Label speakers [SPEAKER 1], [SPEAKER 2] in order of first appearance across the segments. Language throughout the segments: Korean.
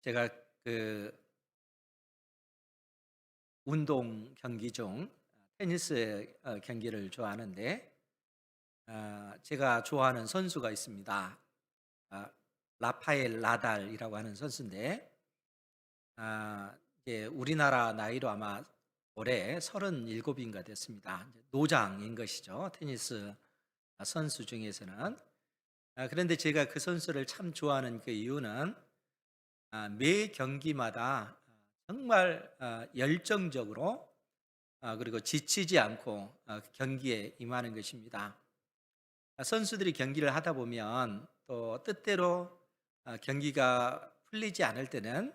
[SPEAKER 1] 제가 그 운동 경기 중 테니스 경기를 좋아하는데, 제가 좋아하는 선수가 있습니다. 아 라파엘 나달이라고 하는 선수인데, 이제 우리나라 나이로 아마 올해 37 인가 됐습니다. 이제 노장인 것이죠, 테니스 선수 중에서는. 그런데 제가 그 선수를 참 좋아하는 그 이유는 매 경기마다 정말 열정적으로, 그리고 지치지 않고 경기에 임하는 것입니다. 선수들이 경기를 하다 보면 또 뜻대로 경기가 풀리지 않을 때는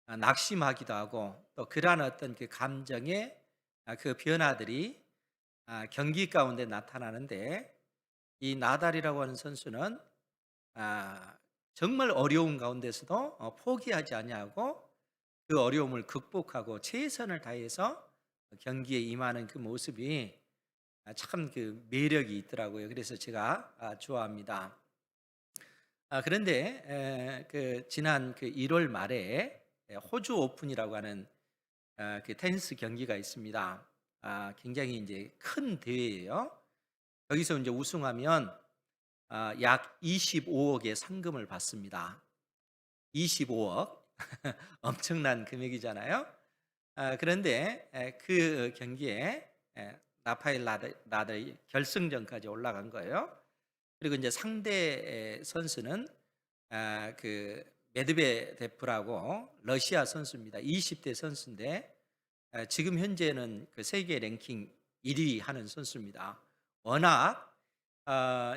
[SPEAKER 1] 낙심하기도 하고, 또 그러한 어떤 그 감정의 그 변화들이 경기 가운데 나타나는데, 이 나달이라고 하는 선수는 아 정말 어려운 가운데서도 포기하지 아니하고 그 어려움을 극복하고 최선을 다해서 경기에 임하는 그 모습이 참 그 매력이 있더라고요. 그래서 제가 좋아합니다. 그런데 그 지난 그 1월 말에 호주 오픈이라고 하는 그 테니스 경기가 있습니다. 굉장히 이제 큰 대회예요. 여기서 이제 우승하면 약 25억의 상금을 받습니다. 25억. 엄청난 금액이잖아요. 그런데 그 경기에 라파엘 나달이 결승전까지 올라간 거예요. 그리고 이제 상대 선수는 그 메드베데프라고 러시아 선수입니다. 20대 선수인데, 지금 현재는 그 세계 랭킹 1위 하는 선수입니다. 워낙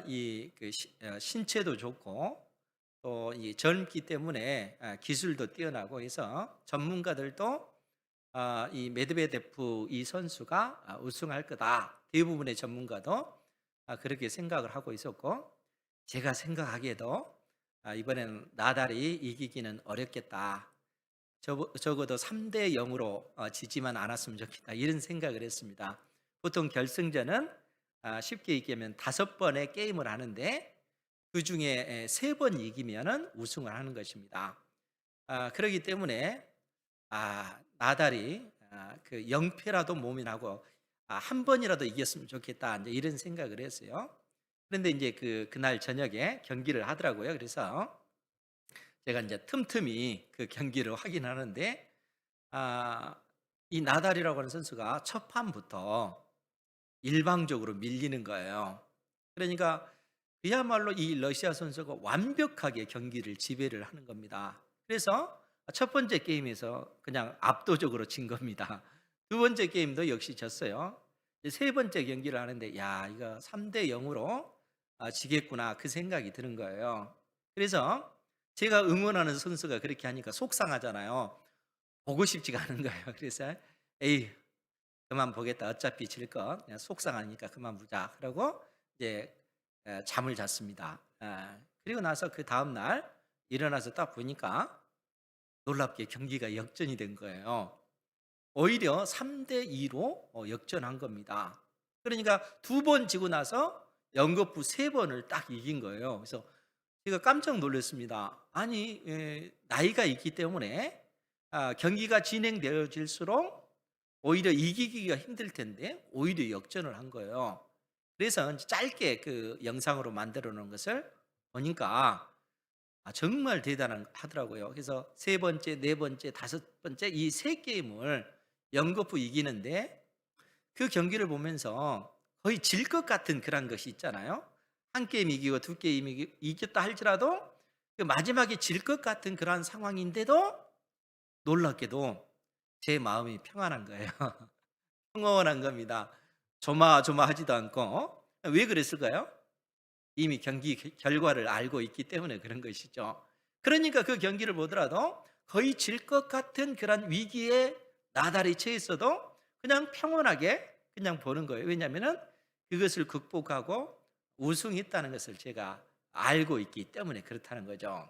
[SPEAKER 1] 이그 신체도 좋고, 또 이 젊기 때문에 기술도 뛰어나고 해서 전문가들도 이 메드베데프 이 선수가 우승할 거다, 대부분의 전문가도 그렇게 생각을 하고 있었고, 제가 생각하기에도 이번에는 나달이 이기기는 어렵겠다, 적어도 3대 0으로 지지만 않았으면 좋겠다, 이런 생각을 했습니다. 보통 결승전은 쉽게 얘기하면 5번의 게임을 하는데, 그중에 3번 이기면은 우승을 하는 것입니다. 그렇기 때문에 나달이 그 0패라도 모면하고 '한 번이라도 이겼으면 좋겠다.' 인제 이런 생각을 했어요. 그런데 인제 그날 저녁에 경기를 하더라고요. 그래서 제가 인제 틈틈이 그 경기를 확인하는데, 아 이 나달이라고 하는 선수가 첫 판부터 일방적으로 밀리는 거예요. 그러니까 그야말로 이 러시아 선수가 완벽하게 경기를 지배를 하는 겁니다. 그래서 첫 번째 게임에서 그냥 압도적으로 진 겁니다. 두 번째 게임도 역시 졌어요. 이제 세 번째 경기를 하는데 '야, 이거 3대 0으로 지겠구나.' 그 생각이 드는 거예요. 그래서 제가 응원하는 선수가 그렇게 하니까 속상하잖아요. 보고 싶지가 않은 거예요. 그래서 '에이, 그만 보겠다. 어차피 질 거. 그냥 속상하니까 그만 보자.' 그러고 이제 잠을 잤습니다. 그리고 나서 그다음 날 일어나서 딱 보니까 놀랍게 경기가 역전이 된 거예요. 오히려 3대 2로 역전한 겁니다. 그러니까 두 번 지고 나서 연거푸 세 번을 딱 이긴 거예요. 그래서 제가 깜짝 놀랐습니다. 아니, 나이가 있기 때문에 경기가 진행되어질수록 오히려 이기기가 힘들 텐데 오히려 역전을 한 거예요. 그래서 인제 짧게 그 영상으로 만들어 놓은 것을 보니까 정말 대단한 하더라고요. 그래서 세 번째, 네 번째, 다섯 번째 이 세 게임을 연거푸 이기는데, 그 경기를 보면서 거의 질 것 같은 그런 것이 있잖아요. 한 게임 이기고 두 게임 이겼다 할지라도 그 마지막에 질 것 같은 그러한 상황인데도 놀랍게도 제 마음이 평안한 거예요. 평온한 겁니다. 조마조마하지도 않고. 왜 그랬을까요? 이미 경기 결과를 알고 있기 때문에 그런 것이죠. 그러니까 그 경기를 보더라도 거의 질 것 같은 그런 위기에 나달이 처했어도 그냥 평온하게 그냥 보는 거예요. 왜냐하면은 그것을 극복하고 우승했다는 것을 제가 알고 있기 때문에 그렇다는 거죠.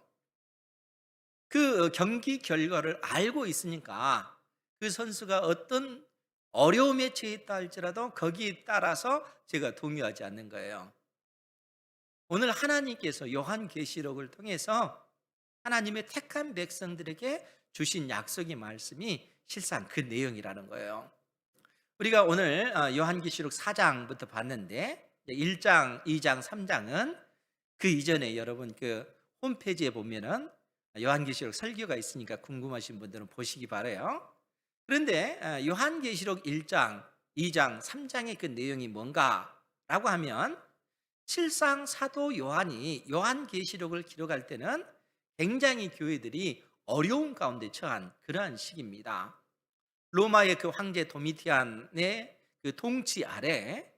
[SPEAKER 1] 그 경기 결과를 알고 있으니까 그 선수가 어떤 어려움에 처했다 할지라도 거기에 따라서 제가 동요하지 않는 거예요. 오늘 하나님께서 요한계시록을 통해서 하나님의 택한 백성들에게 주신 약속의 말씀이 실상 그 내용이라는 거예요. 우리가 오늘 요한계시록 4장부터 봤는데 1장, 2장, 3장은 그 이전에 여러분 그 홈페이지에 보면은 요한계시록 설교가 있으니까 궁금하신 분들은 보시기 바라요. 그런데 요한계시록 1장, 2장, 3장의 그 내용이 뭔가라고 하면 실상 사도 요한이 요한계시록을 기록할 때는 굉장히 교회들이 어려운 가운데 처한 그러한 시기입니다. 로마의 그 황제 도미티안의 그 통치 아래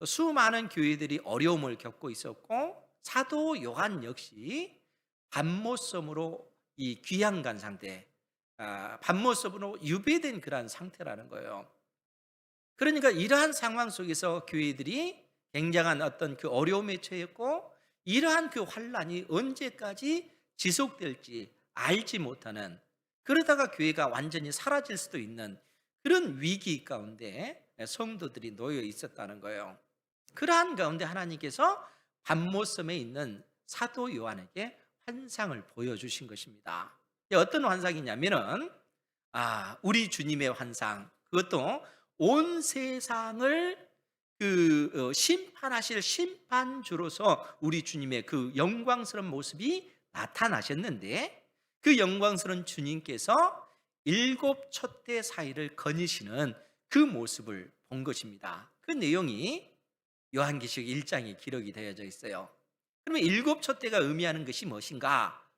[SPEAKER 1] 수많은 교회들이 어려움을 겪고 있었고 사도 요한 역시 밤모섬으로 이 귀양간 상태, 밤모섬으로 유배된 그러한 상태라는 거예요. 그러니까 이러한 상황 속에서 교회들이 굉장한 어떤 그 어려움에 처했고 이러한 그 환란이 언제까지 지속될지 알지 못하는, 그러다가 교회가 완전히 사라질 수도 있는 그런 위기 가운데 성도들이 놓여 있었다는 거예요. 그러한 가운데 하나님께서 밤모섬에 있는 사도 요한에게 환상을 보여주신 것입니다. 어떤 환상이냐면은 우리 주님의 환상, 그것도 온 세상을 심판하실 심판주로서 우리 주님의 그 영광스러운 모습이 나타나셨는데 그 영광스러운 주님께서 7촛대 사이를 거니시는 그 모습을 본 것입니다. 그 내용이 요한계시록 1장에 기록이 되어져 있어요. 그러면 7촛대가 의미하는 것이 무엇인가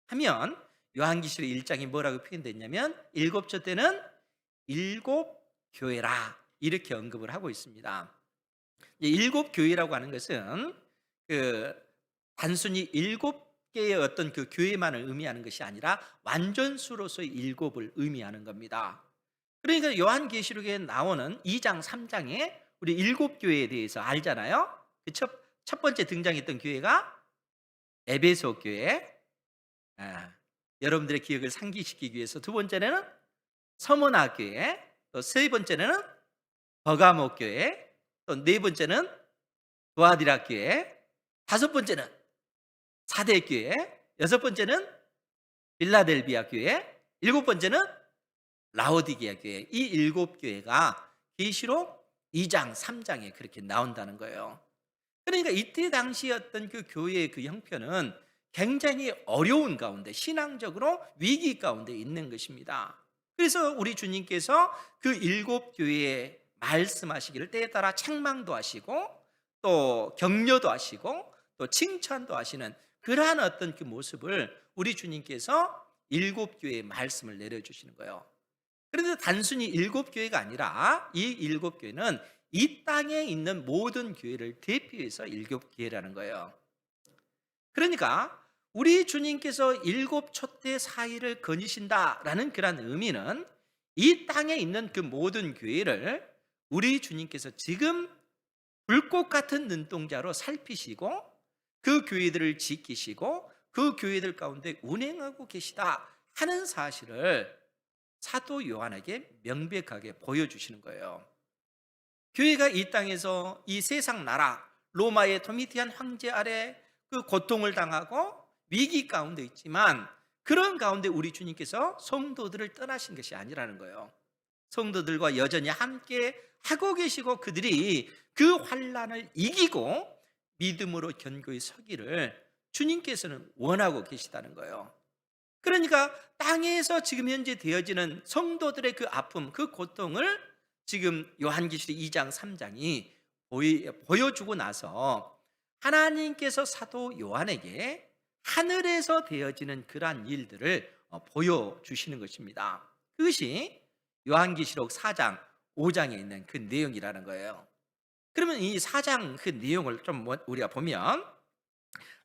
[SPEAKER 1] 하면 요한계시록 1장이 뭐라고 표현됐냐면 7촛대는 7교회라 이렇게 언급을 하고 있습니다. 7교회라고 하는 것은 단순히 7개의 어떤 그 교회만을 의미하는 것이 아니라 완전수로서의 7을 의미하는 겁니다. 그러니까 요한계시록에 나오는 2장, 3장에 우리 7교회에 대해서 알잖아요. 첫 번째 등장했던 교회가 에베소 교회, 여러분들의 기억을 상기시키기 위해서 두 번째는 서머나 교회, 또 세 번째는 버가모 교회, 또 네 번째는 두아디라 교회, 다섯 번째는 사대 교회, 여섯 번째는 빌라델비아 교회, 일곱 번째는 라오디게아 교회. 이 7교회가 계시록 2장, 3장에 그렇게 나온다는 거예요. 그러니까 이때 당시 어떤 그 교회의 그 형편은 굉장히 어려운 가운데, 신앙적으로 위기 가운데 있는 것입니다. 그래서 우리 주님께서 그 7교회에 말씀하시기를 때에 따라 책망도 하시고 또 격려도 하시고 또 칭찬도 하시는 그러한 어떤 그 모습을 우리 주님께서 7교회에 말씀을 내려주시는 거예요. 그런데 단순히 7교회가 아니라 이 7교회는 이 땅에 있는 모든 교회를 대표해서 7교회라는 거예요. 그러니까 우리 주님께서 7촛대 사이를 거니신다라는 그런 의미는 이 땅에 있는 그 모든 교회를 우리 주님께서 지금 불꽃 같은 눈동자로 살피시고 그 교회들을 지키시고 그 교회들 가운데 운행하고 계시다 하는 사실을 사도 요한에게 명백하게 보여주시는 거예요. 교회가 이 땅에서 이 세상 나라 로마의 도미티안 황제 아래 그 고통을 당하고 위기 가운데 있지만 그런 가운데 우리 주님께서 성도들을 떠나신 것이 아니라는 거예요. 성도들과 여전히 함께 하고 계시고 그들이 그 환난을 이기고 믿음으로 견고히 서기를 주님께서는 원하고 계시다는 거예요. 그러니까 땅에서 지금 현재 되어지는 성도들의 그 아픔, 그 고통을 지금 요한계시록 2장, 3장이 보여주고 나서 하나님께서 사도 요한에게 하늘에서 되어지는 그러한 일들을 보여주시는 것입니다. 그것이 요한계시록 4장, 5장에 있는 그 내용이라는 거예요. 그러면 이 4장 그 내용을 좀 우리가 보면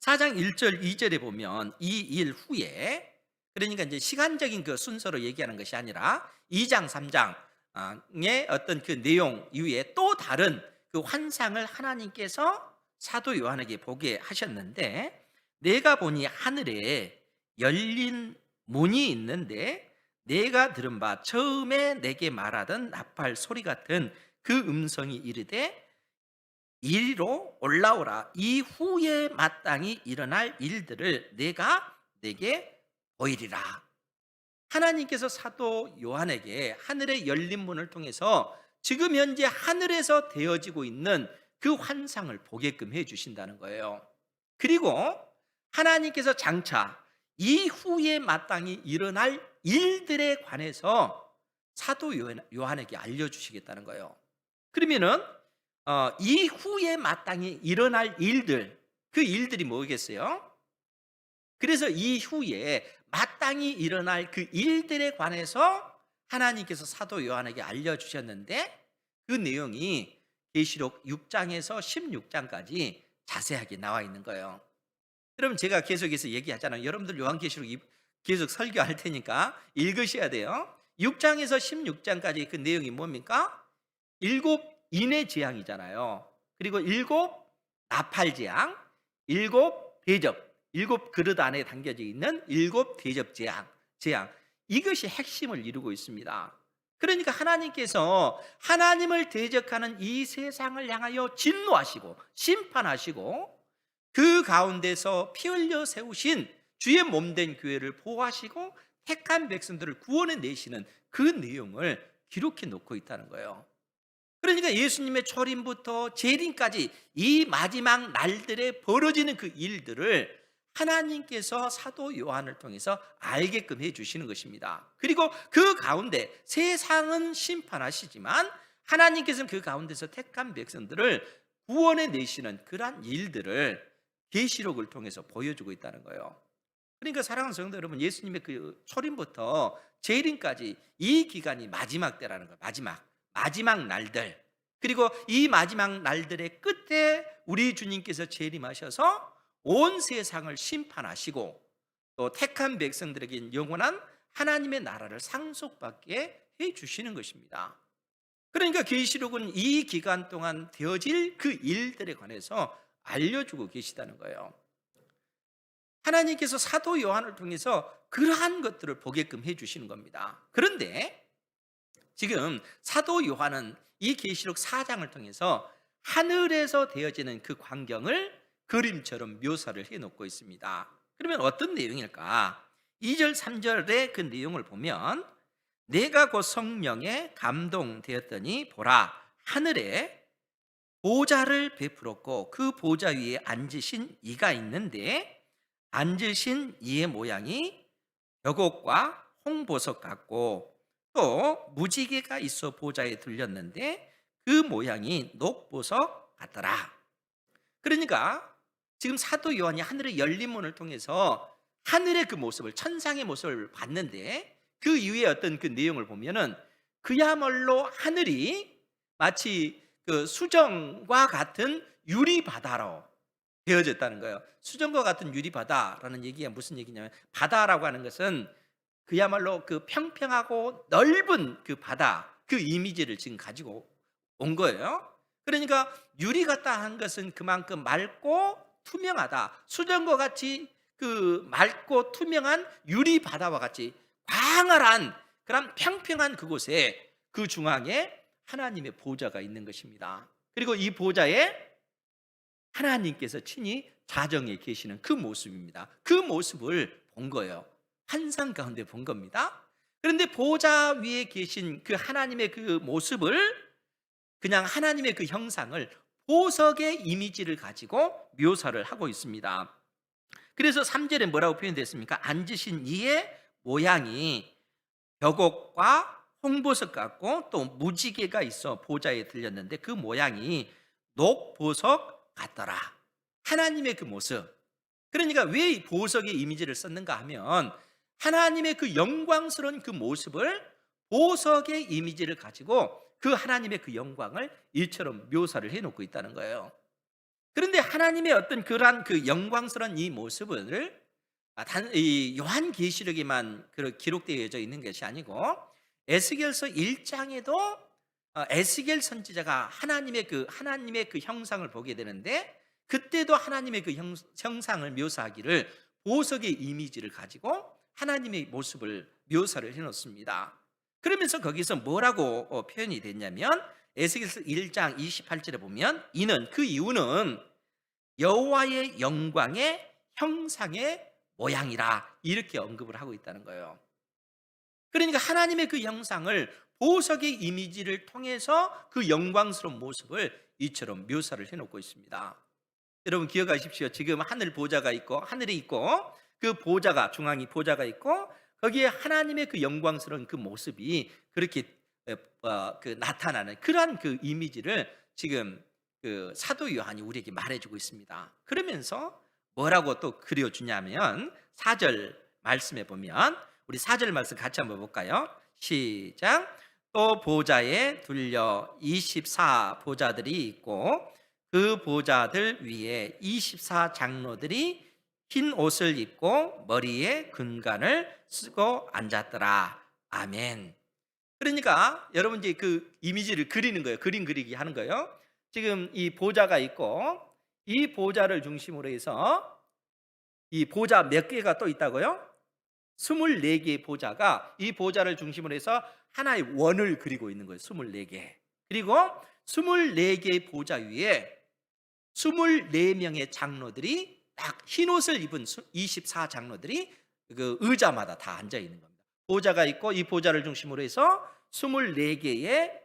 [SPEAKER 1] 4장 1절, 2절에 보면 이 일 후에, 그러니까 이제 시간적인 그 순서로 얘기하는 것이 아니라 2장, 3장의 어떤 그 내용 이후에 또 다른 그 환상을 하나님께서 사도 요한에게 보게 하셨는데 내가 보니 하늘에 열린 문이 있는데 내가 들은 바 처음에 내게 말하던 나팔 소리 같은 그 음성이 이르되 이리로 올라오라. 이후에 마땅히 일어날 일들을 내가 내게 보이리라. 하나님께서 사도 요한에게 하늘의 열린 문을 통해서 지금 현재 하늘에서 되어지고 있는 그 환상을 보게끔 해 주신다는 거예요. 그리고 하나님께서 장차 이후에 마땅히 일어날 일들에 관해서 사도 요한에게 알려주시겠다는 거예요. 그러면은 이후에 마땅히 일어날 일들, 그 일들이 뭐겠어요? 그래서 이후에 마땅히 일어날 그 일들에 관해서 하나님께서 사도 요한에게 알려주셨는데, 그 내용이 계시록 6장에서 16장까지 자세하게 나와 있는 거예요. 그럼 제가 계속해서 얘기하잖아요. 여러분들 요한계시록 계속 설교할 테니까 읽으셔야 돼요. 6장에서 16장까지 그 내용이 뭡니까? 7 인의 재앙이잖아요. 그리고 7 나팔 재앙, 7 대접, 7 그릇 안에 담겨져 있는 7 대접 재앙. 이것이 핵심을 이루고 있습니다. 그러니까 하나님께서 하나님을 대적하는 이 세상을 향하여 진노하시고 심판하시고, 그 가운데서 피 흘려 세우신 주의 몸된 교회를 보호하시고 택한 백성들을 구원해 내시는 그 내용을 기록해 놓고 있다는 거예요. 그러니까 예수님의 초림부터 재림까지 이 마지막 날들에 벌어지는 그 일들을 하나님께서 사도 요한을 통해서 알게끔 해 주시는 것입니다. 그리고 그 가운데 세상은 심판하시지만 하나님께서는 그 가운데서 택한 백성들을 구원해 내시는 그러한 일들을 계시록을 통해서 보여주고 있다는 거예요. 그러니까 사랑하는 성도 여러분, 예수님의 그 초림부터 재림까지 이 기간이 마지막 때라는 거예요. 마지막 날들. 그리고 이 마지막 날들의 끝에 우리 주님께서 재림하셔서 온 세상을 심판하시고 또 택한 백성들에게 영원한 하나님의 나라를 상속받게 해 주시는 것입니다. 그러니까 계시록은 이 기간 동안 되어질 그 일들에 관해서 알려주고 계시다는 거예요. 하나님께서 사도 요한을 통해서 그러한 것들을 보게끔 해주시는 겁니다. 그런데 지금 사도 요한은 이 계시록 4장을 통해서 하늘에서 되어지는 그 광경을 그림처럼 묘사를 해놓고 있습니다. 그러면 어떤 내용일까? 2절 3절의 그 내용을 보면, 내가 곧 성령에 감동되었더니 보라, 하늘에 보좌를 베풀었고 그 보좌 위에 앉으신 이가 있는데, 앉으신 이의 모양이 벽옥과 홍보석 같고 또 무지개가 있어 보좌에 들렸는데 그 모양이 녹보석 같더라. 그러니까 지금 사도 요한이 하늘의 열린 문을 통해서 하늘의 그 모습을, 천상의 모습을 봤는데, 그 이후에 어떤 그 내용을 보면은 그야말로 하늘이 마치 그 수정과 같은 유리바다로 되어졌다는 거예요. 수정과 같은 유리바다라는 얘기가 무슨 얘기냐면, 바다라고 하는 것은 그야말로 그 평평하고 넓은 그 바다, 그 이미지를 지금 가지고 온 거예요. 그러니까 유리 같다 한 것은 그만큼 맑고 투명하다. 수정과 같이 그 맑고 투명한 유리 바다와 같이 광활한 그런 평평한 그곳에, 그 중앙에 하나님의 보좌가 있는 것입니다. 그리고 이 보좌에 하나님께서 친히 자정에 계시는 그 모습입니다. 그 모습을 본 거예요. 환상 가운데 본 겁니다. 그런데 보좌 위에 계신 그 하나님의 그 모습을, 그냥 하나님의 그 형상을 보석의 이미지를 가지고 묘사를 하고 있습니다. 그래서 3절에 뭐라고 표현됐습니까? 앉으신 이의 모양이 벽옥과 홍보석 같고 또 무지개가 있어 보좌에 들렸는데 그 모양이 녹보석 같더라. 하나님의 그 모습. 그러니까 왜 보석의 이미지를 썼는가 하면, 하나님의 그 영광스러운 그 모습을 보석의 이미지를 가지고 그 하나님의 그 영광을 이처럼 묘사를 해놓고 있다는 거예요. 그런데 하나님의 어떤 그러한 그 영광스러운 이 모습을 이 요한계시록에만 기록되어져 있는 것이 아니고, 에스겔서 1장에도 에스겔 선지자가 하나님의 그 형상을 보게 되는데, 그때도 하나님의 그 형상을 묘사하기를 보석의 이미지를 가지고 하나님의 모습을 묘사를 해놓습니다. 그러면서 거기서 뭐라고 표현이 됐냐면, 에스겔서 1장 28절에 보면, 이는 그 이유는 여호와의 영광의 형상에 모양이라 이렇게 언급을 하고 있다는 거예요. 그러니까 하나님의 그 형상을 보석의 이미지를 통해서 그 영광스러운 모습을 이처럼 묘사를 해놓고 있습니다. 여러분 기억하십시오. 지금 하늘 보좌가 있고 하늘이 있고 그 보좌가 중앙이 보좌가 있고 거기에 하나님의 그 영광스러운 그 모습이 그렇게 나타나는 그러한 그 이미지를 지금 그 사도 요한이 우리에게 말해주고 있습니다. 그러면서 뭐라고 또 그려주냐면 4절 말씀에 보면 우리 4절 말씀 같이 한번 볼까요? 시작. 또 보좌에 둘려 24 보좌들이 있고 그 보좌들 위에 24 장로들이 흰 옷을 입고 머리에 금관을 쓰고 앉았더라. 아멘. 그러니까 여러분 이제 그 이미지를 그리는 거예요. 그림 그리기 하는 거예요. 지금 이 보좌가 있고 이 보좌를 중심으로 해서 이 보좌 몇 개가 또 있다고요? 24개의 보좌가 이 보좌를 중심으로 해서 하나의 원을 그리고 있는 거예요. 24개. 그리고 24개의 보좌 위에 24명의 장로들이 딱 흰옷을 입은 24 장로들이 그 의자마다 다 앉아 있는 겁니다. 보좌가 있고 이 보좌를 중심으로 해서 24개의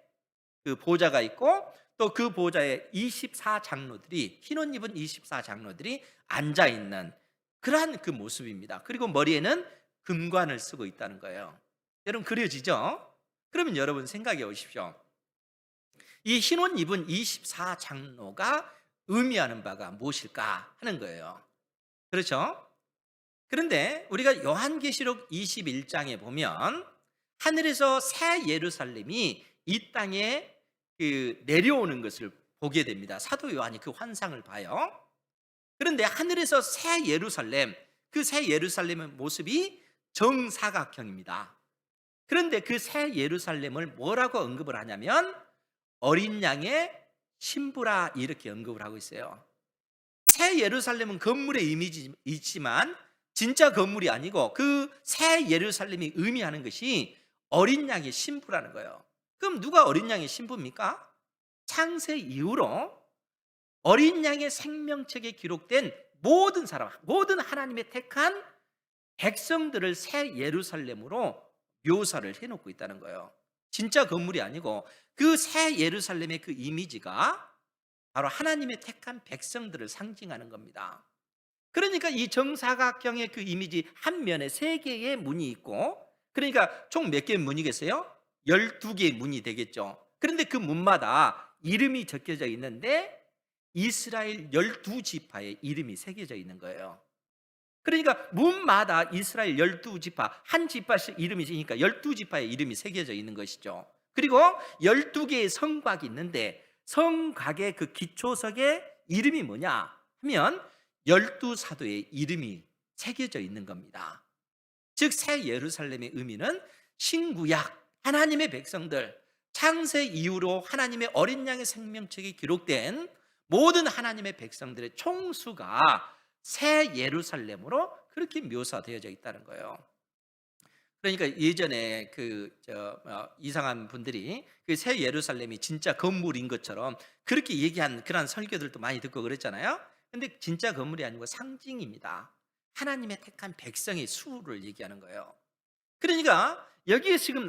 [SPEAKER 1] 그 보좌가 있고 또 그 보좌에 24 장로들이 흰옷 입은 24 장로들이 앉아 있는 그러한 그 모습입니다. 그리고 머리에는 금관을 쓰고 있다는 거예요. 여러분 그려지죠? 그러면 여러분 생각해 보십시오. 이 흰옷 입은 24 장로가 의미하는 바가 무엇일까 하는 거예요. 그렇죠? 그런데 우리가 요한계시록 21장에 보면 하늘에서 새 예루살렘이 이 땅에 내려오는 것을 보게 됩니다. 사도 요한이 그 환상을 봐요. 그런데 하늘에서 새 예루살렘, 그 새 예루살렘의 모습이 정사각형입니다. 그런데 그 새 예루살렘을 뭐라고 언급을 하냐면 어린 양의 신부라 이렇게 언급을 하고 있어요. 새 예루살렘은 건물의 이미지이지만 진짜 건물이 아니고 그 새 예루살렘이 의미하는 것이 어린 양의 신부라는 거예요. 그럼 누가 어린 양의 신부입니까? 창세 이후로 어린 양의 생명책에 기록된 모든 사람, 모든 하나님의 택한 백성들을 새 예루살렘으로 묘사를 해놓고 있다는 거예요. 진짜 건물이 아니고 그 새 예루살렘의 그 이미지가 바로 하나님의 택한 백성들을 상징하는 겁니다. 그러니까 이 정사각형의 그 이미지 한 면에 3개의 문이 있고, 그러니까 총 몇 개의 문이겠어요? 12개의 문이 되겠죠. 그런데 그 문마다 이름이 적혀져 있는데 이스라엘 12지파의 이름이 새겨져 있는 거예요. 그러니까 문마다 이스라엘 12지파, 한 지파씩 이름이 있으니까 12지파의 이름이 새겨져 있는 것이죠. 그리고 12개의 성곽이 있는데 성곽의 그 기초석의 이름이 뭐냐 하면 12사도의 이름이 새겨져 있는 겁니다. 즉 새 예루살렘의 의미는 신구약 하나님의 백성들, 창세 이후로 하나님의 어린 양의 생명책에 기록된 모든 하나님의 백성들의 총수가 새 예루살렘으로 그렇게 묘사되어져 있다는 거예요. 그러니까 예전에 이상한 분들이 그 새 예루살렘이 진짜 건물인 것처럼 그렇게 얘기한 그런 설교들도 많이 듣고 그랬잖아요. 근데 진짜 건물이 아니고 상징입니다. 하나님의 택한 백성의 수를 얘기하는 거예요. 그러니까 여기에 지금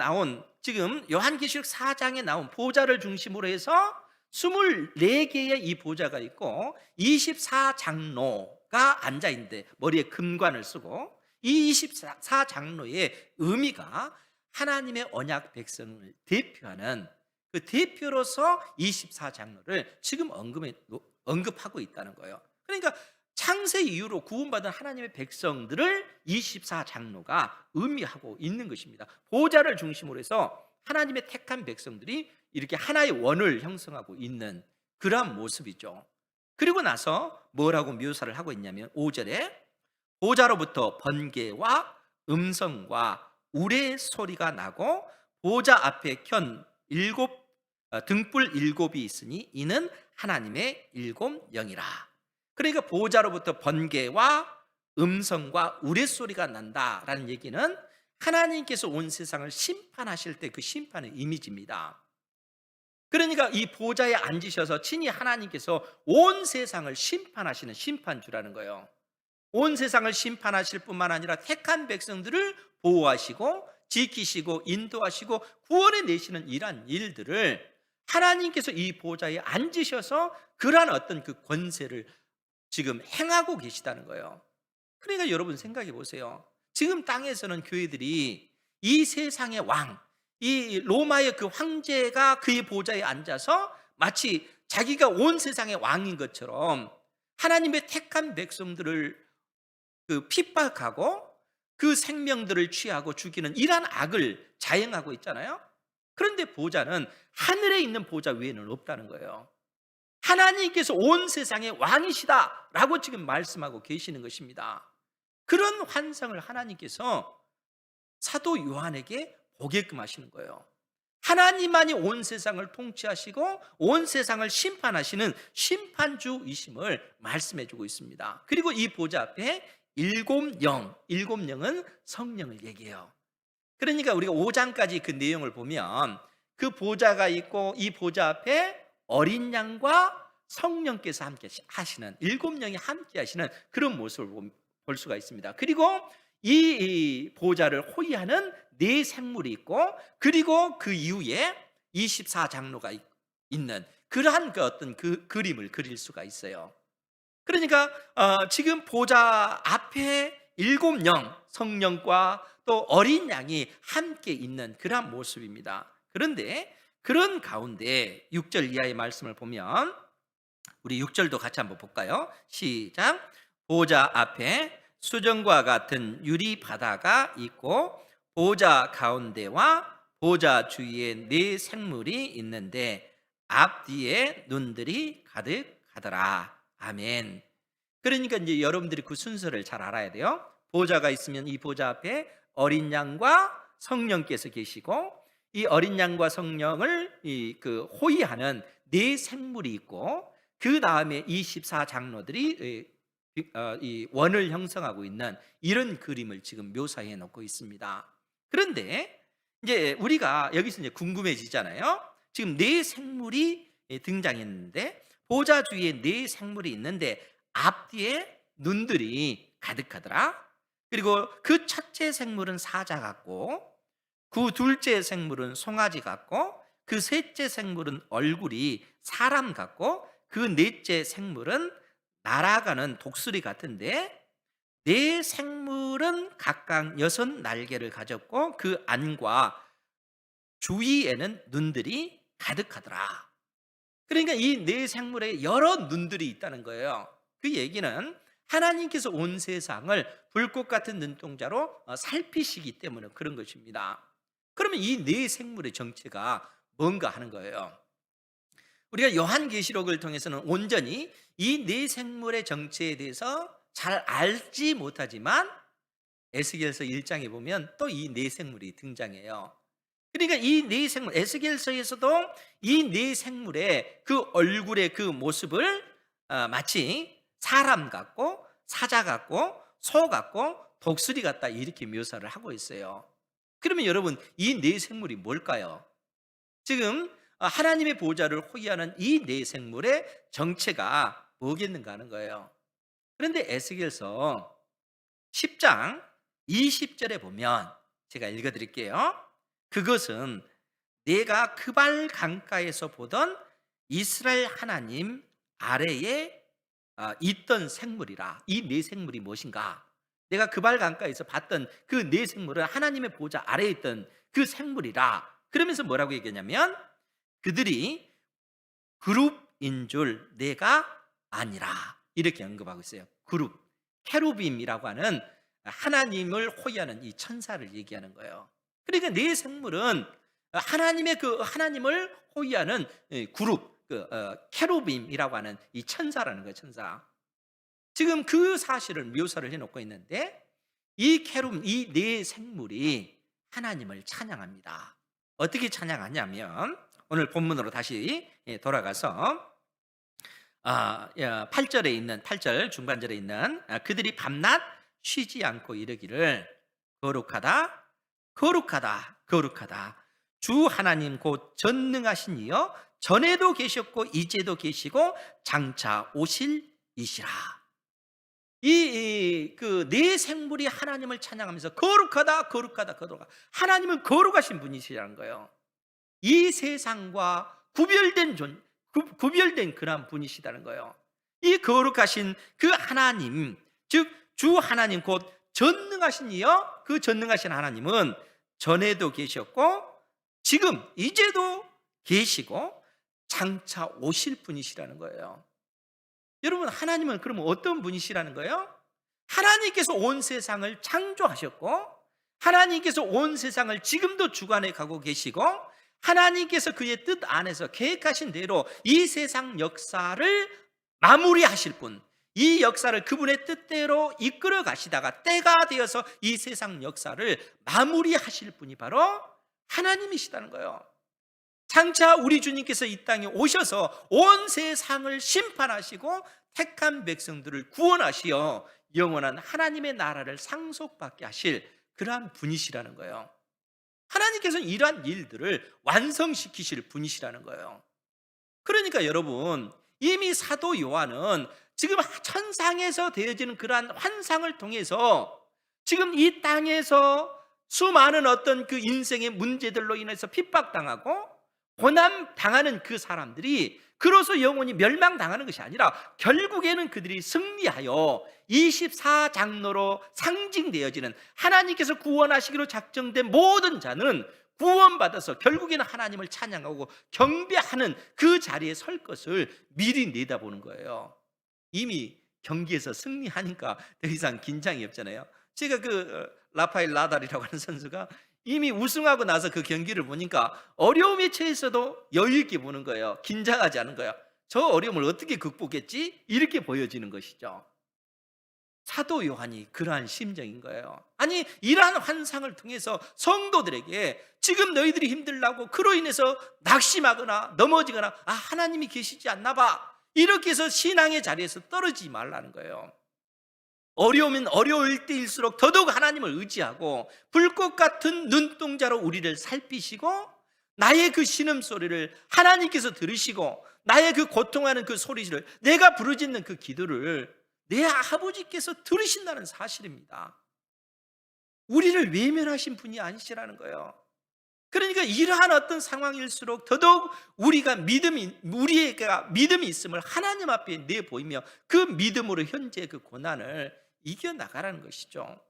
[SPEAKER 1] 요한계시록 4장에 나온 보좌를 중심으로 해서 24개의 이 보좌가 있고 24 장로가 앉아 있는데 머리에 금관을 쓰고 이 24 장로의 의미가 하나님의 언약 백성을 대표하는 그 대표로서 24 장로를 지금 언급하고 있다는 거예요. 그러니까 창세 이후로 구원받은 하나님의 백성들을 24 장로가 의미하고 있는 것입니다. 보좌를 중심으로 해서 하나님의 택한 백성들이 이렇게 하나의 원을 형성하고 있는 그러한 모습이죠. 그리고 나서 뭐라고 묘사를 하고 있냐면 5절에 보좌로부터 번개와 음성과 우레의 소리가 나고 보좌 앞에 켠 등불 7이 있으니 이는 하나님의 7영이라. 그러니까 보좌로부터 번개와 음성과 우레소리가 난다라는 얘기는 하나님께서 온 세상을 심판하실 때 그 심판의 이미지입니다. 그러니까 이 보좌에 앉으셔서 친히 하나님께서 온 세상을 심판하시는 심판주라는 거예요. 온 세상을 심판하실 뿐만 아니라 택한 백성들을 보호하시고 지키시고 인도하시고 구원해 내시는 이러한 일들을 하나님께서 이 보좌에 앉으셔서 그러한 어떤 그 권세를 지금 행하고 계시다는 거예요. 그러니까 여러분 생각해 보세요. 지금 땅에서는 교회들이 이 세상의 왕, 이 로마의 그 황제가 그의 보좌에 앉아서 마치 자기가 온 세상의 왕인 것처럼 하나님의 택한 백성들을 그 핍박하고 그 생명들을 취하고 죽이는 이러한 악을 자행하고 있잖아요. 그런데 보좌는 하늘에 있는 보좌 외에는 없다는 거예요. 하나님께서 온 세상의 왕이시다라고 지금 말씀하고 계시는 것입니다. 그런 환상을 하나님께서 사도 요한에게 보게끔 하시는 거예요. 하나님만이 온 세상을 통치하시고 온 세상을 심판하시는 심판주이심을 말씀해 주고 있습니다. 그리고 이 보좌 앞에 일곱 영은 성령을 얘기해요. 그러니까 우리가 5장까지 그 내용을 보면 그 보좌가 있고 이 보좌 앞에 어린 양과 성령께서 함께 하시는, 일곱 영이 함께 하시는 그런 모습을 볼 수가 있습니다. 그리고 이 보좌를 호위하는 네 생물이 있고, 그리고 그 이후에 24장로가 있는 그러한 그 어떤 그 그림을 그릴 수가 있어요. 그러니까 지금 보좌 앞에 일곱 영, 성령과 또 어린 양이 함께 있는 그러한 모습입니다. 그런데 그런 가운데 6절 이하의 말씀을 보면, 우리 6절도 같이 한번 볼까요? 시작. 보좌 앞에 수정과 같은 유리 바다가 있고 보좌 가운데와 보좌 주위에 네 생물이 있는데 앞뒤에 눈들이 가득하더라. 아멘. 그러니까 이제 여러분들이 그 순서를 잘 알아야 돼요. 보좌가 있으면 이 보좌 앞에 어린 양과 성령께서 계시고, 이 어린 양과 성령을 그 호위하는 네 생물이 있고, 그 다음에 24장로들이 이 원을 형성하고 있는 이런 그림을 지금 묘사해 놓고 있습니다. 그런데 이제 우리가 여기서 이제 궁금해지잖아요. 지금 네 생물이 등장했는데 보좌 주위에 네 생물이 있는데 앞뒤에 눈들이 가득하더라. 그리고 그 첫째 생물은 사자 같고, 그 둘째 생물은 송아지 같고, 그 셋째 생물은 얼굴이 사람 같고, 그 넷째 생물은 날아가는 독수리 같은데, 네 생물은 각각 6날개를 가졌고 그 안과 주위에는 눈들이 가득하더라. 그러니까 이 네 생물에 여러 눈들이 있다는 거예요. 그 얘기는 하나님께서 온 세상을 불꽃 같은 눈동자로 살피시기 때문에 그런 것입니다. 그러면 이 네 생물의 정체가 뭔가 하는 거예요. 우리가 요한계시록을 통해서는 온전히 이 네 생물의 정체에 대해서 잘 알지 못하지만 에스겔서 1장에 보면 또 이 네 생물이 등장해요. 그러니까 이 네 생물, 에스겔서에서도 이 네 생물의 그 얼굴의 그 모습을 마치 사람 같고 사자 같고 소 같고 독수리 같다 이렇게 묘사를 하고 있어요. 그러면 여러분 이 네 생물이 뭘까요? 지금 하나님의 보좌를 호위하는 이 네 생물의 정체가 뭐겠는가 하는 거예요. 그런데 에스겔서 10장 20절에 보면 제가 읽어드릴게요. 그것은 내가 그발 강가에서 보던 이스라엘 하나님 아래에 있던 생물이라. 이 네 생물이 무엇인가? 내가 그발 강가에서 봤던 그 네 생물은 하나님의 보좌 아래에 있던 그 생물이라. 그러면서 뭐라고 얘기하냐면 그들이 그룹인 줄 내가 아니라 이렇게 언급하고 있어요. 그룹, 케루빔이라고 하는 하나님을 호위하는 이 천사를 얘기하는 거예요. 그러니까 네 생물은 하나님의 그 하나님을 호위하는 그룹, 케루빔이라고 하는 이 천사라는 거예요. 천사. 지금 그 사실을 묘사를 해놓고 있는데 이 케루빔, 이 네 생물이 하나님을 찬양합니다. 어떻게 찬양하냐면 오늘 본문으로 다시 돌아가서 8절에 있는 8절 중반절에 있는 그들이 밤낮 쉬지 않고 이르기를 거룩하다 거룩하다 거룩하다 주 하나님 곧 전능하신 이여 전에도 계셨고 이제도 계시고 장차 오실 이시라. 그 네 생물이 하나님을 찬양하면서 거룩하다, 거룩하다, 거룩하다. 하나님은 거룩하신 분이시라는 거예요. 이 세상과 구별된 그런 분이시다는 거예요. 이 거룩하신 그 하나님, 즉 주 하나님 곧 전능하신 이여, 그 전능하신 하나님은 전에도 계셨고 지금 이제도 계시고 장차 오실 분이시라는 거예요. 여러분, 하나님은 그러면 어떤 분이시라는 거예요? 하나님께서 온 세상을 창조하셨고 하나님께서 온 세상을 지금도 주관해 가고 계시고 하나님께서 그의 뜻 안에서 계획하신 대로 이 세상 역사를 마무리하실 분, 이 역사를 그분의 뜻대로 이끌어 가시다가 때가 되어서 이 세상 역사를 마무리하실 분이 바로 하나님이시다는 거예요. 장차 우리 주님께서 이 땅에 오셔서 온 세상을 심판하시고 택한 백성들을 구원하시어 영원한 하나님의 나라를 상속받게 하실 그러한 분이시라는 거예요. 하나님께서는 이러한 일들을 완성시키실 분이시라는 거예요. 그러니까 여러분, 이미 사도 요한은 지금 천상에서 되어지는 그러한 환상을 통해서 지금 이 땅에서 수많은 어떤 그 인생의 문제들로 인해서 핍박당하고 고난당하는 그 사람들이 그로서 영원히 멸망당하는 것이 아니라 결국에는 그들이 승리하여 24장로로 상징되어지는 하나님께서 구원하시기로 작정된 모든 자는 구원받아서 결국에는 하나님을 찬양하고 경배하는 그 자리에 설 것을 미리 내다보는 거예요. 이미 경기에서 승리하니까 더 이상 긴장이 없잖아요. 제가 그 라파엘 나달이라고 하는 선수가 이미 우승하고 나서 그 경기를 보니까 어려움에 처해서도 여유 있게 보는 거예요. 긴장하지 않은 거예요. 저 어려움을 어떻게 극복했지? 이렇게 보여지는 것이죠. 사도 요한이 그러한 심정인 거예요. 아니, 이러한 환상을 통해서 성도들에게 지금 너희들이 힘들다고 그로 인해서 낙심하거나 넘어지거나 하나님이 계시지 않나 봐, 이렇게 해서 신앙의 자리에서 떨어지지 말라는 거예요. 어려우면 어려울 때일수록 더더욱 하나님을 의지하고 불꽃 같은 눈동자로 우리를 살피시고 나의 그 신음소리를 하나님께서 들으시고 나의 그 고통하는 그 소리를, 내가 부르짖는 그 기도를 내 아버지께서 들으신다는 사실입니다. 우리를 외면하신 분이 아니시라는 거예요. 그러니까 이러한 어떤 상황일수록 더더욱 우리가 우리가 믿음이 있음을 하나님 앞에 내보이며 그 믿음으로 현재 그 고난을 이겨나가라는 것이죠.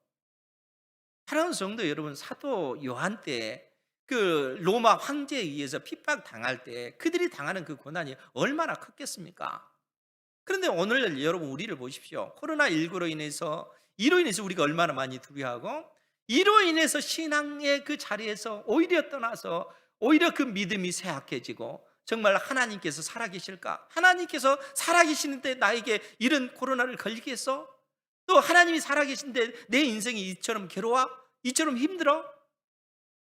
[SPEAKER 1] 사랑하는 성도 여러분, 사도 요한 때 그 로마 황제에 의해서 핍박당할 때 그들이 당하는 그 고난이 얼마나 컸겠습니까? 그런데 오늘 여러분, 우리를 보십시오. 코로나19로 인해서 우리가 얼마나 많이 두려워하고 이로 인해서 신앙의 그 자리에서 오히려 떠나서 오히려 그 믿음이 쇠약해지고 정말 하나님께서 살아계실까? 하나님께서 살아계시는데 나에게 이런 코로나를 걸리겠어? 또 하나님이 살아계신데 내 인생이 이처럼 괴로워? 이처럼 힘들어?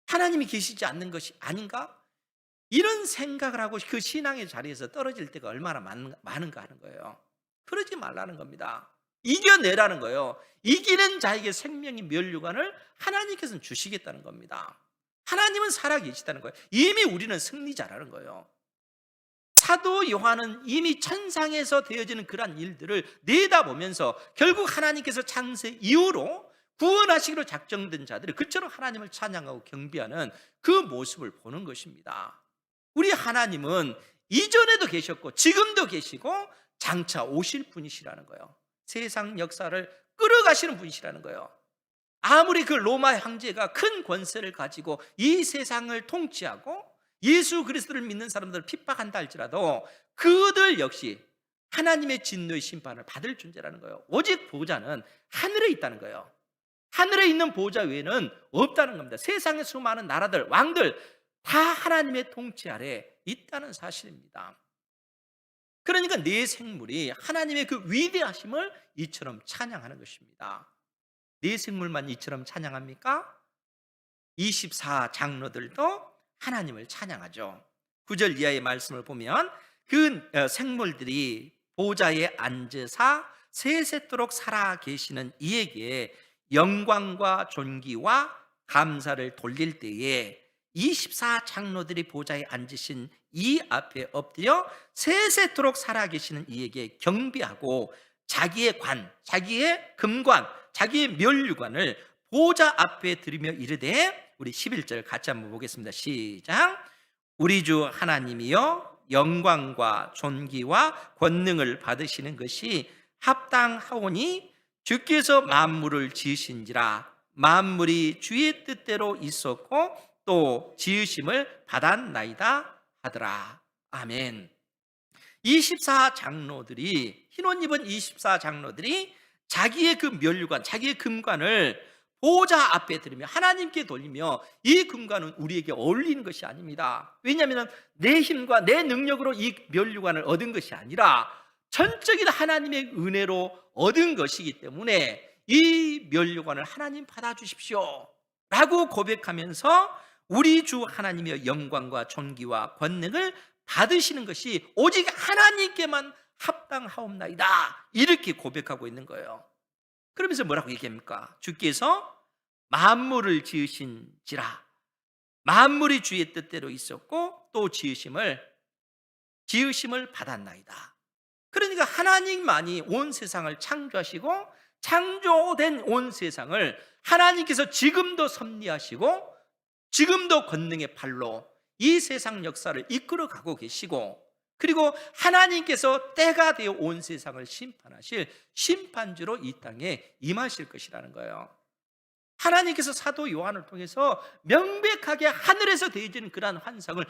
[SPEAKER 1] 하나님이 계시지 않는 것이 아닌가? 이런 생각을 하고 그 신앙의 자리에서 떨어질 때가 얼마나 많은가 하는 거예요. 그러지 말라는 겁니다. 이겨내라는 거예요. 이기는 자에게 생명의 면류관을 하나님께서는 주시겠다는 겁니다. 하나님은 살아계시다는 거예요. 이미 우리는 승리자라는 거예요. 사도 요한은 이미 천상에서 되어지는 그러한 일들을 내다보면서 결국 하나님께서 창세 이후로 구원하시기로 작정된 자들이 그처럼 하나님을 찬양하고 경배하는 그 모습을 보는 것입니다. 우리 하나님은 이전에도 계셨고 지금도 계시고 장차 오실 분이시라는 거예요. 세상 역사를 끌어가시는 분이시라는 거예요. 아무리 그 로마 황제가 큰 권세를 가지고 이 세상을 통치하고 예수 그리스도를 믿는 사람들을 핍박한다 할지라도 그들 역시 하나님의 진노의 심판을 받을 존재라는 거예요. 오직 보좌는 하늘에 있다는 거예요. 하늘에 있는 보좌 외에는 없다는 겁니다. 세상의 수많은 나라들, 왕들 다 하나님의 통치 아래 있다는 사실입니다. 그러니까 네 생물이 하나님의 그 위대하심을 이처럼 찬양하는 것입니다. 네 생물만 이처럼 찬양합니까? 24장로들도 하나님을 찬양하죠. 9절 이하의 말씀을 보면 그 생물들이 보좌에 앉으사 세세토록 살아 계시는 이에게 영광과 존귀와 감사를 돌릴 때에 24장로들이 보좌에 앉으신 이 앞에 엎드려 세세토록 살아 계시는 이에게 경배하고 자기의 관, 자기의 금관, 자기의 면류관을 보좌 앞에 들이며 이르되, 우리 11절 같이 한번 보겠습니다. 시작. 우리 주 하나님이여 영광과 존귀와 권능을 받으시는 것이 합당하오니 주께서 만물을 지으신지라. 만물이 주의 뜻대로 있었고 또 지으심을 받았나이다 하더라. 아멘. 24장로들이, 흰 옷 입은 24장로들이 자기의 그 면류관, 자기의 금관을 보좌 앞에 들으며 하나님께 돌리며, 이 금관은 우리에게 어울리는 것이 아닙니다. 왜냐하면 내 힘과 내 능력으로 이 면류관을 얻은 것이 아니라 전적인 하나님의 은혜로 얻은 것이기 때문에 이 면류관을 하나님 받아주십시오 라고 고백하면서 우리 주 하나님의 영광과 존귀와 권능을 받으시는 것이 오직 하나님께만 합당하옵나이다, 이렇게 고백하고 있는 거예요. 그러면서 뭐라고 얘기합니까? 주께서 만물을 지으신지라. 만물이 주의 뜻대로 있었고 또 지으심을 받았나이다. 그러니까 하나님만이 온 세상을 창조하시고, 창조된 온 세상을 하나님께서 지금도 섭리하시고 지금도 권능의 팔로 이 세상 역사를 이끌어가고 계시고, 그리고 하나님께서 때가 되어 온 세상을 심판하실 심판주로 이 땅에 임하실 것이라는 거예요. 하나님께서 사도 요한을 통해서 명백하게 하늘에서 되어지는 그러한 환상을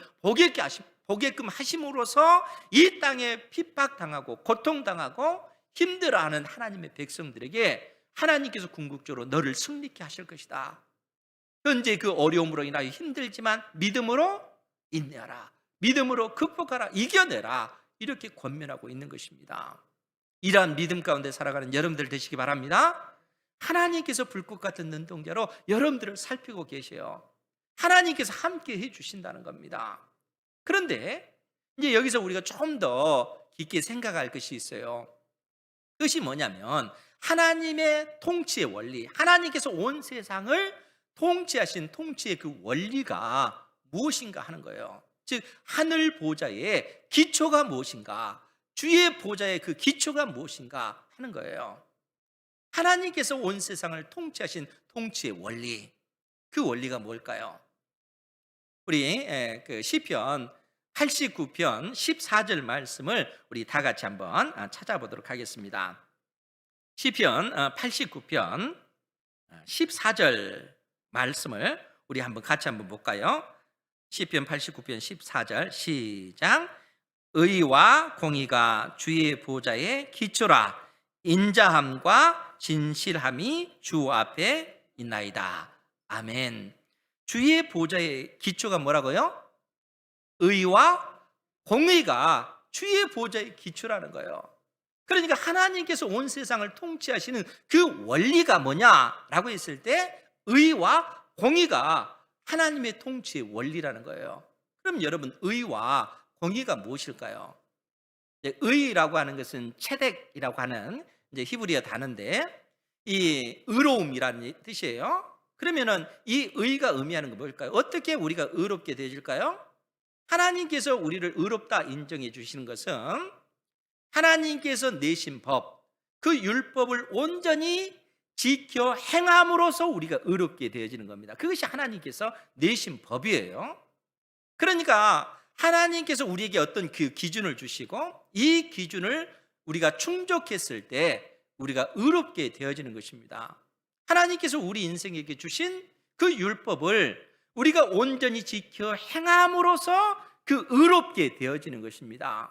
[SPEAKER 1] 보게끔 하심으로써 이 땅에 핍박당하고 고통당하고 힘들어하는 하나님의 백성들에게 하나님께서 궁극적으로 너를 승리케 하실 것이다. 현재 그 어려움으로 인하여 힘들지만 믿음으로 인내하라, 믿음으로 극복하라, 이겨내라, 이렇게 권면하고 있는 것입니다. 이러한 믿음 가운데 살아가는 여러분들 되시기 바랍니다. 하나님께서 불꽃 같은 눈동자로 여러분들을 살피고 계세요. 하나님께서 함께 해주신다는 겁니다. 그런데 이제 여기서 우리가 좀 더 깊게 생각할 것이 있어요. 그것이 뭐냐면 하나님의 통치의 원리, 하나님께서 온 세상을 통치하신 통치의 그 원리가 무엇인가 하는 거예요. 즉 하늘 보좌의 기초가 무엇인가, 주의 보좌의 그 기초가 무엇인가 하는 거예요. 하나님께서 온 세상을 통치하신 통치의 원리, 그 원리가 뭘까요? 우리 그 시편 89편 14절 말씀을 우리 다 같이 한번 찾아보도록 하겠습니다. 시편 89편 14절 말씀을 우리 한번 같이 한번 볼까요? 시편 89편 14절 시작. 의와 공의가 주의 보좌의 기초라. 인자함과 진실함이 주 앞에 있나이다. 아멘. 주의 보좌의 기초가 뭐라고요? 의와 공의가 주의 보좌의 기초라는 거예요. 그러니까 하나님께서 온 세상을 통치하시는 그 원리가 뭐냐라고 했을 때 의와 공의가 하나님의 통치의 원리라는 거예요. 그럼 여러분, 의와 공의가 무엇일까요? 의라고 하는 것은 체덱이라고 하는 이제 히브리어 단어인데, 이 의로움이라는 뜻이에요. 그러면은 이 의가 의미하는 건 뭘까요? 어떻게 우리가 의롭게 되어질까요? 하나님께서 우리를 의롭다 인정해 주시는 것은 하나님께서 내신 법, 그 율법을 온전히 지켜 행함으로써 우리가 의롭게 되어지는 겁니다. 그것이 하나님께서 내신 법이에요. 그러니까 하나님께서 우리에게 어떤 그 기준을 주시고 이 기준을 우리가 충족했을 때 우리가 의롭게 되어지는 것입니다. 하나님께서 우리 인생에게 주신 그 율법을 우리가 온전히 지켜 행함으로써 그 의롭게 되어지는 것입니다.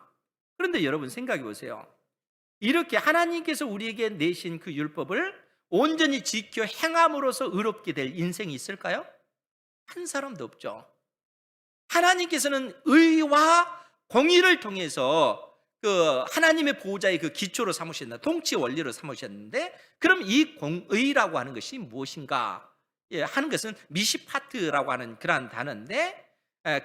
[SPEAKER 1] 그런데 여러분 생각해 보세요. 이렇게 하나님께서 우리에게 내신 그 율법을 온전히 지켜 행함으로써 의롭게 될 인생이 있을까요? 한 사람도 없죠. 하나님께서는 의와 공의를 통해서 그 하나님의 보호자의 그 기초로 삼으셨나, 통치 원리로 삼으셨는데, 그럼 이 공의라고 하는 것이 무엇인가 하는 것은 미시파트라고 하는 그러한 단어인데,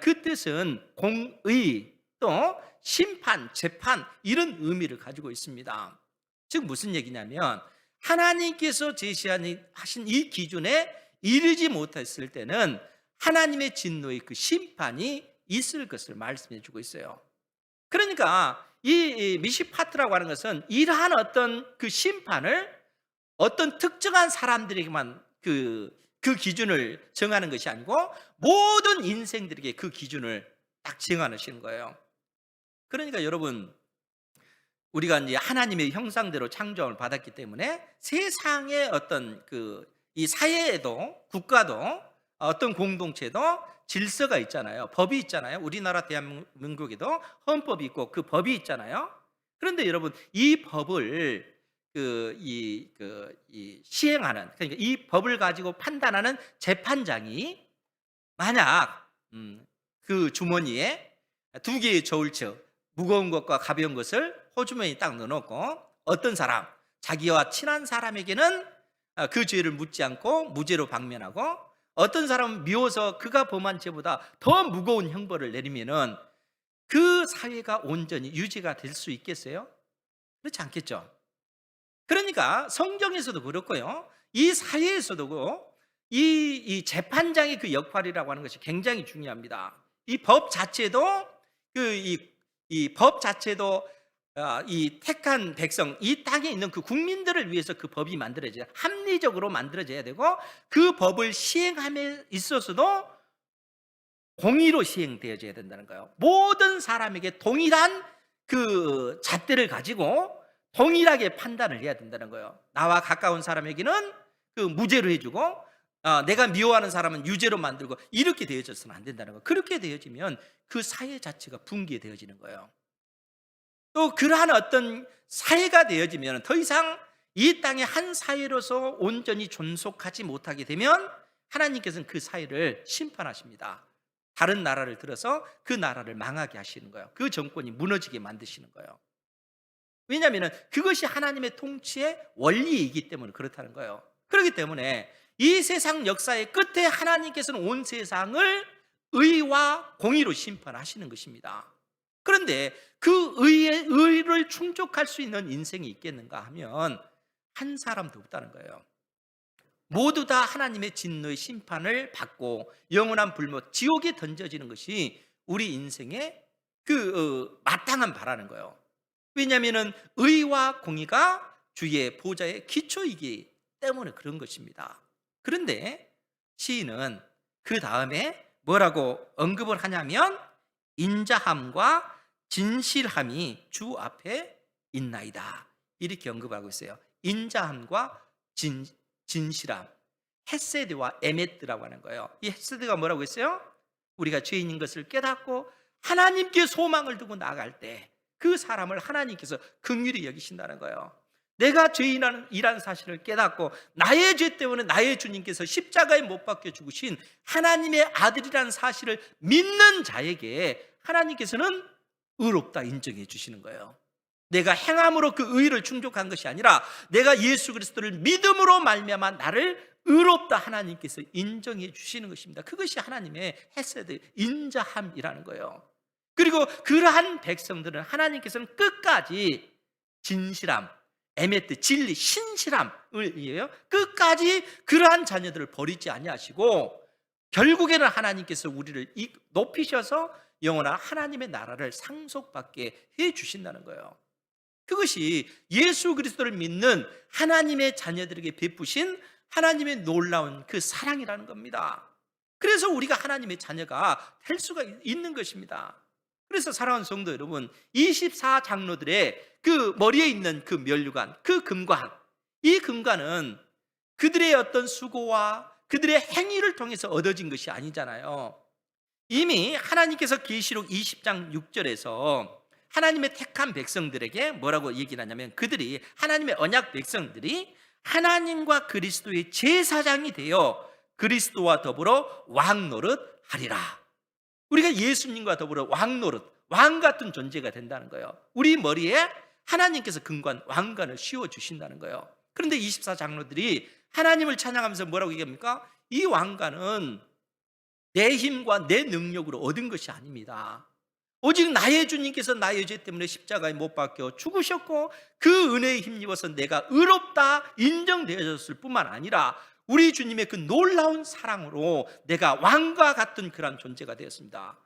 [SPEAKER 1] 그 뜻은 공의 또 심판, 재판 이런 의미를 가지고 있습니다. 즉 무슨 얘기냐면 하나님께서 제시하신 이 기준에 이르지 못했을 때는 하나님의 진노의 그 심판이 있을 것을 말씀해 주고 있어요. 그러니까 이 미시파트라고 하는 것은 이러한 어떤 그 심판을 어떤 특정한 사람들에게만 그 기준을 정하는 것이 아니고 모든 인생들에게 그 기준을 딱 정하시는 거예요. 그러니까 여러분, 우리가 이제 하나님의 형상대로 창조함을 받았기 때문에 세상의 어떤 이 사회에도 국가도 어떤 공동체도 질서가 있잖아요. 법이 있잖아요. 우리나라 대한민국에도 헌법이 있고 그 법이 있잖아요. 그런데 여러분, 이 법을 시행하는, 그러니까 이 법을 가지고 판단하는 재판장이 만약 그 주머니에 두 개의 저울처, 무거운 것과 가벼운 것을 호주머니에 딱 넣어놓고 어떤 사람, 자기와 친한 사람에게는 그 죄를 묻지 않고 무죄로 방면하고 어떤 사람은 미워서 그가 범한 죄보다 더 무거운 형벌을 내리면은 그 사회가 온전히 유지가 될 수 있겠어요? 그렇지 않겠죠. 그러니까 성경에서도 그렇고요, 이 사회에서도 이 재판장의 그 역할이라고 하는 것이 굉장히 중요합니다. 이 법 자체도 이 법 자체도 이 택한 백성, 이 땅에 있는 그 국민들을 위해서 그 법이 만들어져야, 합리적으로 만들어져야 되고 그 법을 시행함에 있어서도 공의로 시행되어져야 된다는 거예요. 모든 사람에게 동일한 그 잣대를 가지고 동일하게 판단을 해야 된다는 거예요. 나와 가까운 사람에게는 그 무죄로 해주고 내가 미워하는 사람은 유죄로 만들고, 이렇게 되어져서는 안 된다는 거예요. 그렇게 되어지면 그 사회 자체가 붕괴되어지는 거예요. 또 그러한 어떤 사회가 되어지면 더 이상 이 땅의 한 사회로서 온전히 존속하지 못하게 되면 하나님께서는 그 사회를 심판하십니다. 다른 나라를 들어서 그 나라를 망하게 하시는 거예요. 그 정권이 무너지게 만드시는 거예요. 왜냐하면 그것이 하나님의 통치의 원리이기 때문에 그렇다는 거예요. 그렇기 때문에 이 세상 역사의 끝에 하나님께서는 온 세상을 의와 공의로 심판하시는 것입니다. 그런데 그 의를 충족할 수 있는 인생이 있겠는가 하면 한 사람도 없다는 거예요. 모두 다 하나님의 진노의 심판을 받고 영원한 불못, 지옥에 던져지는 것이 우리 인생의 마땅한 바라는 거예요. 왜냐하면 의와 공의가 주의 보좌의 기초이기 때문에 그런 것입니다. 그런데 시인은 그 다음에 뭐라고 언급을 하냐면 인자함과 진실함이 주 앞에 있나이다, 이렇게 언급하고 있어요. 인자함과 진실함, 헤세드와 에메트라고 하는 거예요. 이 헤세드가 뭐라고 했어요? 우리가 죄인인 것을 깨닫고 하나님께 소망을 두고 나아갈 때 그 사람을 하나님께서 긍휼히 여기신다는 거예요. 내가 죄인이라는 사실을 깨닫고 나의 죄 때문에 나의 주님께서 십자가에 못 박혀 죽으신 하나님의 아들이라는 사실을 믿는 자에게 하나님께서는 의롭다 인정해 주시는 거예요. 내가 행함으로 그 의를 충족한 것이 아니라 내가 예수 그리스도를 믿음으로 말미암아 나를 의롭다 하나님께서 인정해 주시는 것입니다. 그것이 하나님의 헤세드, 인자함이라는 거예요. 그리고 그러한 백성들은 하나님께서는 끝까지 진실함, 에메트, 진리, 신실함을 이해해요. 끝까지 그러한 자녀들을 버리지 아니하시고 결국에는 하나님께서 우리를 높이셔서 영원한 하나님의 나라를 상속받게 해 주신다는 거예요. 그것이 예수 그리스도를 믿는 하나님의 자녀들에게 베푸신 하나님의 놀라운 그 사랑이라는 겁니다. 그래서 우리가 하나님의 자녀가 될 수가 있는 것입니다. 그래서 사랑하는 성도 여러분, 24장로들의 그 머리에 있는 그 면류관, 그 금관, 이 금관은 그들의 어떤 수고와 그들의 행위를 통해서 얻어진 것이 아니잖아요. 이미 하나님께서 계시록 20장 6절에서 하나님의 택한 백성들에게 뭐라고 얘기를 하냐면, 그들이, 하나님의 언약 백성들이 하나님과 그리스도의 제사장이 되어 그리스도와 더불어 왕노릇 하리라. 우리가 예수님과 더불어 왕노릇, 왕 같은 존재가 된다는 거예요. 우리 머리에 하나님께서 금관, 왕관을 씌워주신다는 거예요. 그런데 24장로들이 하나님을 찬양하면서 뭐라고 얘기합니까? 이 왕관은 내 힘과 내 능력으로 얻은 것이 아닙니다. 오직 나의 주님께서 나의 죄 때문에 십자가에 못 박혀 죽으셨고 그 은혜에 힘입어서 내가 의롭다 인정되어졌을 뿐만 아니라 우리 주님의 그 놀라운 사랑으로 내가 왕과 같은 그런 존재가 되었습니다.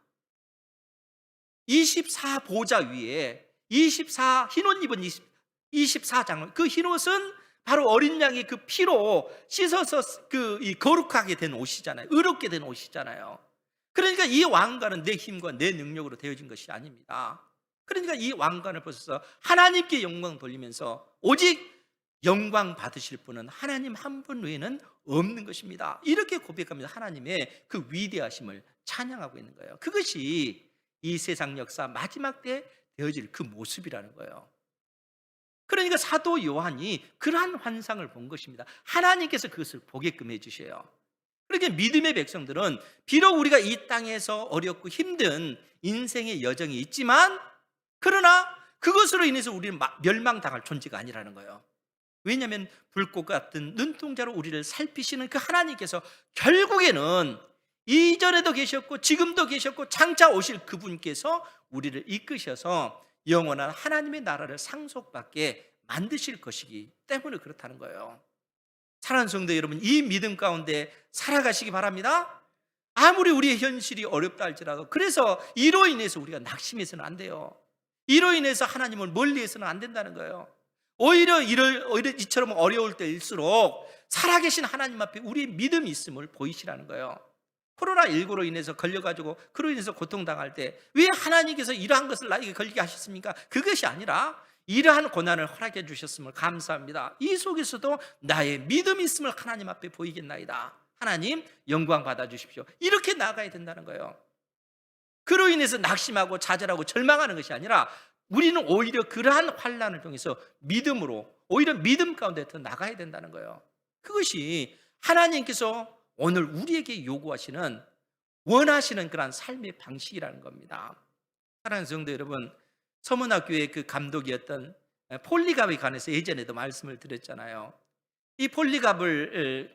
[SPEAKER 1] 24보좌 위에 흰옷 입은 24장로, 그 흰옷은 바로 어린 양의 그 피로 씻어서 이 거룩하게 된 옷이잖아요. 의롭게 된 옷이잖아요. 그러니까 이 왕관은 내 힘과 내 능력으로 되어진 것이 아닙니다. 그러니까 이 왕관을 벗어서 하나님께 영광 돌리면서 오직 영광 받으실 분은 하나님 한 분 외에는 없는 것입니다. 이렇게 고백하면서 하나님의 그 위대하심을 찬양하고 있는 거예요. 그것이 이 세상 역사 마지막 때 되어질 그 모습이라는 거예요. 그러니까 사도 요한이 그러한 환상을 본 것입니다. 하나님께서 그것을 보게끔 해주셔요. 그러니까 믿음의 백성들은 비록 우리가 이 땅에서 어렵고 힘든 인생의 여정이 있지만, 그러나 그것으로 인해서 우리는 멸망당할 존재가 아니라는 거예요. 왜냐하면 불꽃 같은 눈동자로 우리를 살피시는 그 하나님께서 결국에는 이전에도 계셨고 지금도 계셨고 장차 오실 그분께서 우리를 이끄셔서 영원한 하나님의 나라를 상속받게 만드실 것이기 때문에 그렇다는 거예요. 사랑하는 성도 여러분, 이 믿음 가운데 살아가시기 바랍니다. 아무리 우리의 현실이 어렵다 할지라도, 그래서 이로 인해서 우리가 낙심해서는 안 돼요. 이로 인해서 하나님을 멀리해서는 안 된다는 거예요. 오히려 이처럼 어려울 때일수록 살아계신 하나님 앞에 우리의 믿음이 있음을 보이시라는 거예요. 코로나19로 인해서 걸려가지고 그로 인해서 고통당할 때 왜 하나님께서 이러한 것을 나에게 걸리게 하셨습니까? 그것이 아니라 이러한 고난을 허락해 주셨음을 감사합니다. 이 속에서도 나의 믿음이 있음을 하나님 앞에 보이겠나이다. 하나님 영광 받아주십시오. 이렇게 나아가야 된다는 거예요. 그로 인해서 낙심하고 좌절하고 절망하는 것이 아니라 우리는 오히려 그러한 환난을 통해서 믿음으로, 오히려 믿음 가운데 더 나가야 된다는 거예요. 그것이 하나님께서 오늘 우리에게 요구하시는, 원하시는 그러한 삶의 방식이라는 겁니다. 사랑하는 성도 여러분, 서문학교의 그 감독이었던 폴리갑에 관해서 예전에도 말씀을 드렸잖아요. 이 폴리갑을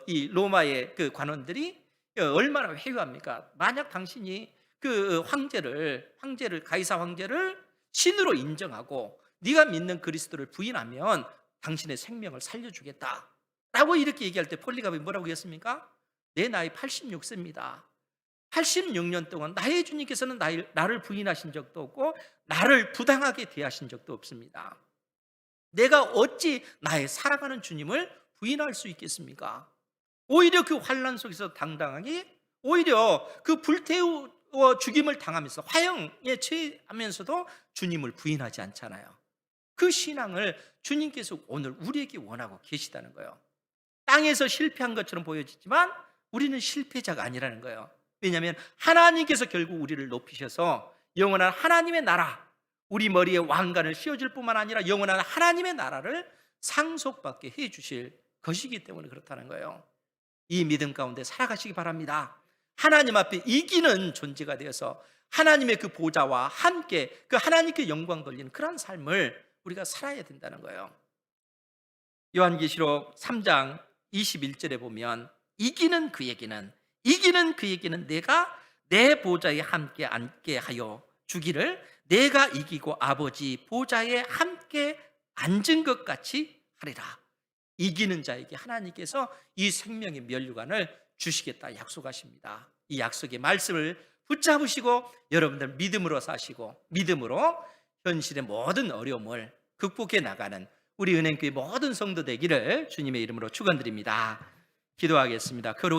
[SPEAKER 1] 이 로마의 그 관원들이 얼마나 회유합니까? 만약 당신이 그 황제를 가이사 황제를 신으로 인정하고 네가 믿는 그리스도를 부인하면 당신의 생명을 살려주겠다라고 이렇게 얘기할 때 폴리갑이 뭐라고 했습니까? 내 나이 86세입니다. 86년 동안 나의 주님께서는 나를 부인하신 적도 없고 나를 부당하게 대하신 적도 없습니다. 내가 어찌 나의 사랑하는 주님을 부인할 수 있겠습니까? 오히려 그 환난 속에서 당당하게, 오히려 그 불태워 죽임을 당하면서 화형에 처하면서도 주님을 부인하지 않잖아요. 그 신앙을 주님께서 오늘 우리에게 원하고 계시다는 거예요. 땅에서 실패한 것처럼 보여지지만 우리는 실패자가 아니라는 거예요. 왜냐하면 하나님께서 결국 우리를 높이셔서 영원한 하나님의 나라, 우리 머리에 왕관을 씌워줄 뿐만 아니라 영원한 하나님의 나라를 상속받게 해주실 것이기 때문에 그렇다는 거예요. 이 믿음 가운데 살아가시기 바랍니다. 하나님 앞에 이기는 존재가 되어서 하나님의 그 보좌와 함께 그 하나님께 영광 돌리는 그런 삶을 우리가 살아야 된다는 거예요. 요한계시록 3장 21절에 보면 이기는 그에게는 내가 내 보좌에 함께 앉게 하여 주기를, 내가 이기고 아버지 보좌에 함께 앉은 것 같이 하리라. 이기는 자에게 하나님께서 이 생명의 면류관을 주시겠다 약속하십니다. 이 약속의 말씀을 붙잡으시고 여러분들 믿음으로 사시고 믿음으로 현실의 모든 어려움을 극복해 나가는 우리 은행교회 모든 성도 되기를 주님의 이름으로 축원드립니다. 기도하겠습니다. 거룩하신